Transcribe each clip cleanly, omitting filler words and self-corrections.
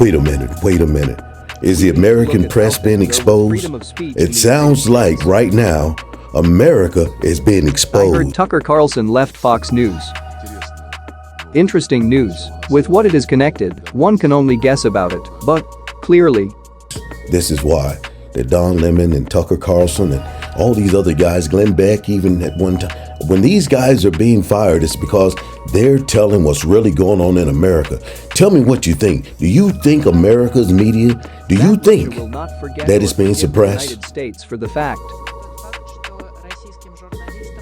Wait a minute, wait a minute. Is the American press being exposed? It sounds like right now, America is being I exposed. heard Tucker Carlson left Fox News. Interesting news. With what it is connected, one can only guess about it, but clearly, This is why that Don Lemon and Tucker Carlson and all these other guys, Glenn Beck, even at one time, when these guys are being fired, it's because they're telling what's really going on in America. Tell me what you think. Do you think America's media, do you think will not forget that it's or being forgive the suppressed? United States for the fact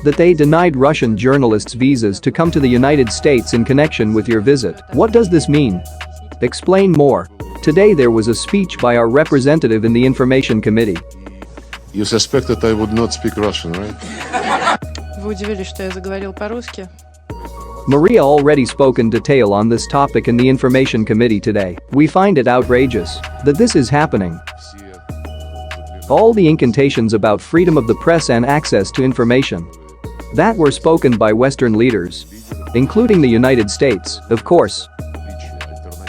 that they denied Russian journalists visas to come to the United States in connection with your visit? What does this mean? Explain more. Today there was a speech by our representative in the Information Committee. You suspected I would not speak Russian, right? Вы удивились, что я заговорил по-русски? Maria already spoke in detail on this topic in the Information Committee today. We find it outrageous that this is happening. All the incantations about freedom of the press and access to information that were spoken by Western leaders, including the United States, of course.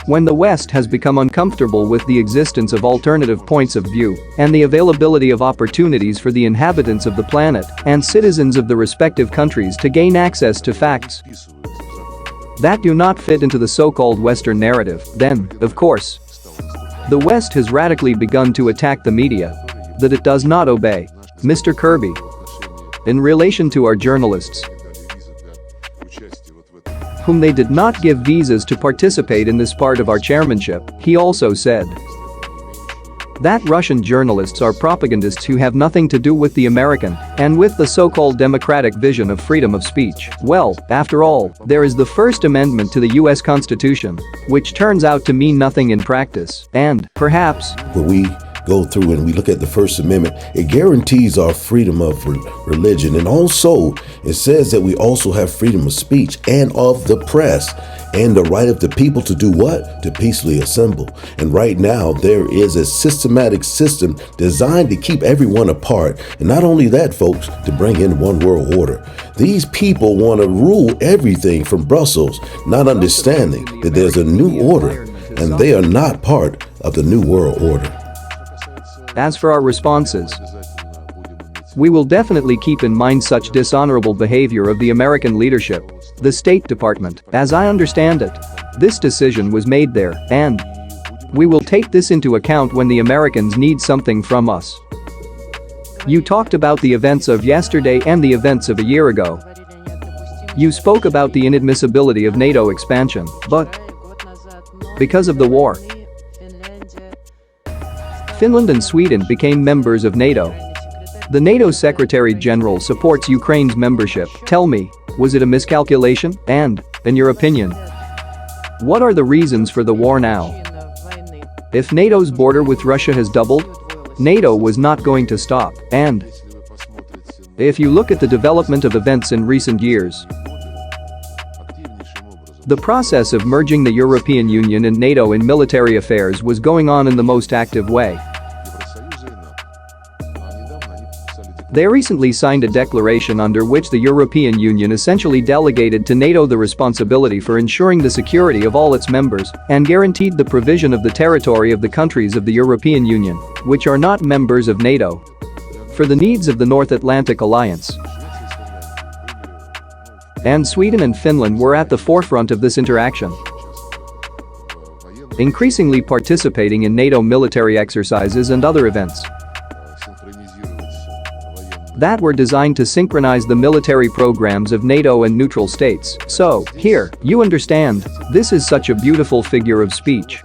When the West has become uncomfortable with the existence of alternative points of view and the availability of opportunities for the inhabitants of the planet and citizens of the respective countries to gain access to facts that do not fit into the so-called Western narrative, then, of course, the West has radically begun to attack the media that it does not obey. Mr. Kirby, in relation to our journalists, whom they did not give visas to participate in this part of our chairmanship, he also said that Russian journalists are propagandists who have nothing to do with the American and with the so-called democratic vision of freedom of speech. Well, after all, there is the First Amendment to the US Constitution, which turns out to mean nothing in practice, and, perhaps, When we go through and we look at the First Amendment, it guarantees our freedom of religion. And also, it says that we also have freedom of speech and of the press and the right of the people to do what? To peacefully assemble. And right now, there is a systematic system designed to keep everyone apart. And not only that, folks, to bring in one world order. These people want to rule everything from Brussels, not understanding that there's a new order and they are not part of the new world order. as for our responses, we will definitely keep in mind such dishonorable behavior of the American leadership, the State Department. As I understand it, this decision was made there, and we will take this into account when the Americans need something from us. You talked about the events of yesterday and the events of a year ago. You spoke about the inadmissibility of NATO expansion, but because of the war, Finland and Sweden became members of NATO. The NATO Secretary General supports Ukraine's membership. Tell me, was it a miscalculation? And, in your opinion, what are the reasons for the war now? If NATO's border with Russia has doubled, NATO was not going to stop, and if you look at the development of events in recent years, the process of merging the European Union and NATO in military affairs was going on in the most active way. They recently signed a declaration under which the European Union essentially delegated to NATO the responsibility for ensuring the security of all its members and guaranteed the provision of the territory of the countries of the European Union, which are not members of NATO, for the needs of the North Atlantic Alliance. And Sweden and Finland were at the forefront of this interaction, increasingly participating in NATO military exercises and other events that were designed to synchronize the military programs of NATO and neutral states. So, here, you understand, this is such a beautiful figure of speech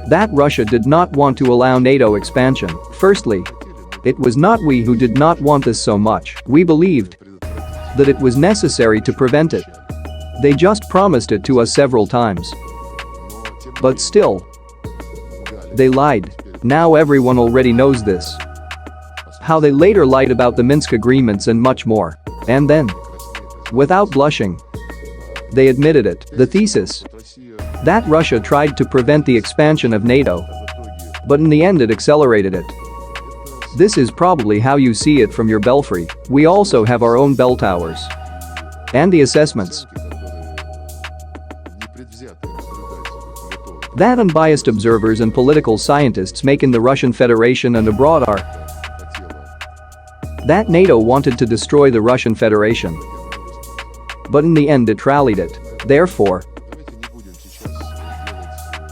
that Russia did not want to allow NATO expansion. Firstly, it was not we who did not want this so much. We believed that it was necessary to prevent it. They just promised it to us several times. But still, they lied. Now everyone already knows this. How they later lied about the Minsk agreements and much more. And then, without blushing, they admitted it. The thesis that Russia tried to prevent the expansion of NATO, but in the end it accelerated it. This is probably how you see it from your belfry. We also have our own bell towers. And the assessments that unbiased observers and political scientists make in the Russian Federation and abroad are that NATO wanted to destroy the Russian Federation. But in the end it rallied it. Therefore,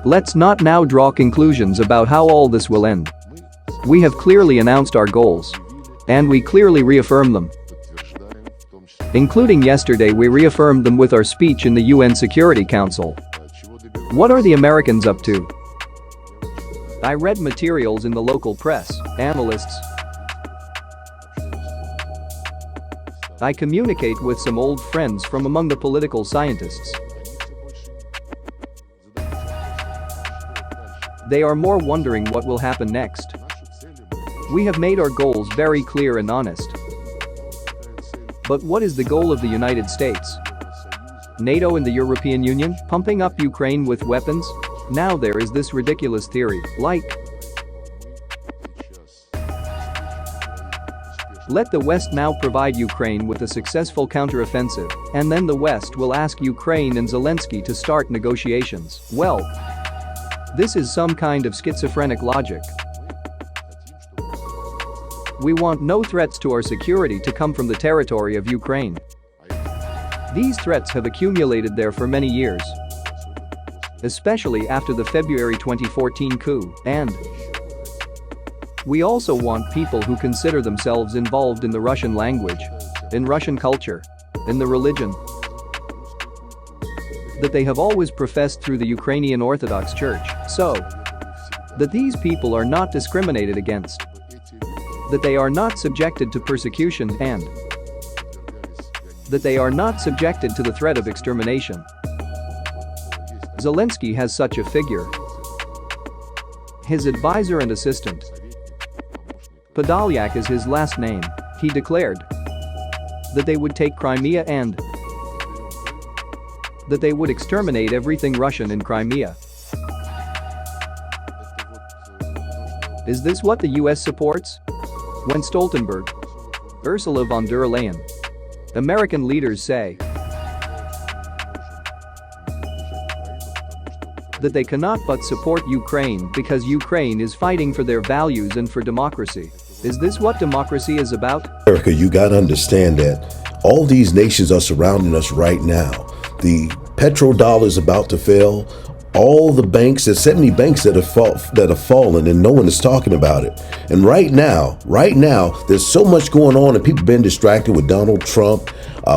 let's not now draw conclusions about how all this will end. We have clearly announced our goals. And we clearly reaffirm them. Including yesterday, we reaffirmed them with our speech in the UN Security Council. What are the Americans up to? I read materials in the local press, analysts. I communicate with some old friends from among the political scientists. They are more wondering what will happen next. We have made our goals very clear and honest. But what is the goal of the United States? NATO and the European Union pumping up Ukraine with weapons? Now there is this ridiculous theory, like, let the West now provide Ukraine with a successful counteroffensive, and then the West will ask Ukraine and Zelensky to start negotiations. Well, this is some kind of schizophrenic logic. We want no threats to our security to come from the territory of Ukraine. These threats have accumulated there for many years, especially after the February 2014 coup, and we also want people who consider themselves involved in the Russian language, in Russian culture, in the religion that they have always professed through the Ukrainian Orthodox Church, so that these people are not discriminated against, that they are not subjected to persecution, and that they are not subjected to the threat of extermination. Zelensky has such a figure. His advisor and assistant, Podolyak is his last name. He declared that they would take Crimea and that they would exterminate everything Russian in Crimea. Is this what the US supports? When Stoltenberg, Ursula von der Leyen, American leaders say that they cannot but support Ukraine because Ukraine is fighting for their values and for democracy. Is this what democracy is about? America, you got to understand that all these nations are surrounding us right now. The petrodollar is about to fail. All the banks, there's 70 banks that have fallen and no one is talking about it. And right now, there's so much going on and people been distracted with Donald Trump,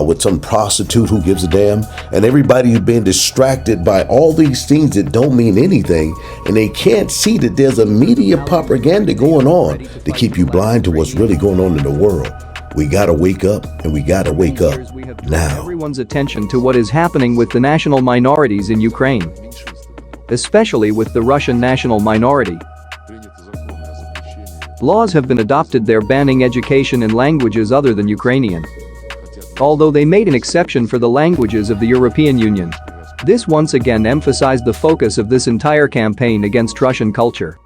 with some prostitute who gives a damn, and everybody's been distracted by all these things that don't mean anything, and they can't see that there's a media propaganda going on to keep you blind to what's really going on in the world. We gotta wake up, and we gotta wake up now. Everyone's attention to what is happening with the national minorities in Ukraine, especially with the Russian national minority. Laws have been adopted there banning education in languages other than Ukrainian, although they made an exception for the languages of the European Union. This once again emphasized the focus of this entire campaign against Russian culture.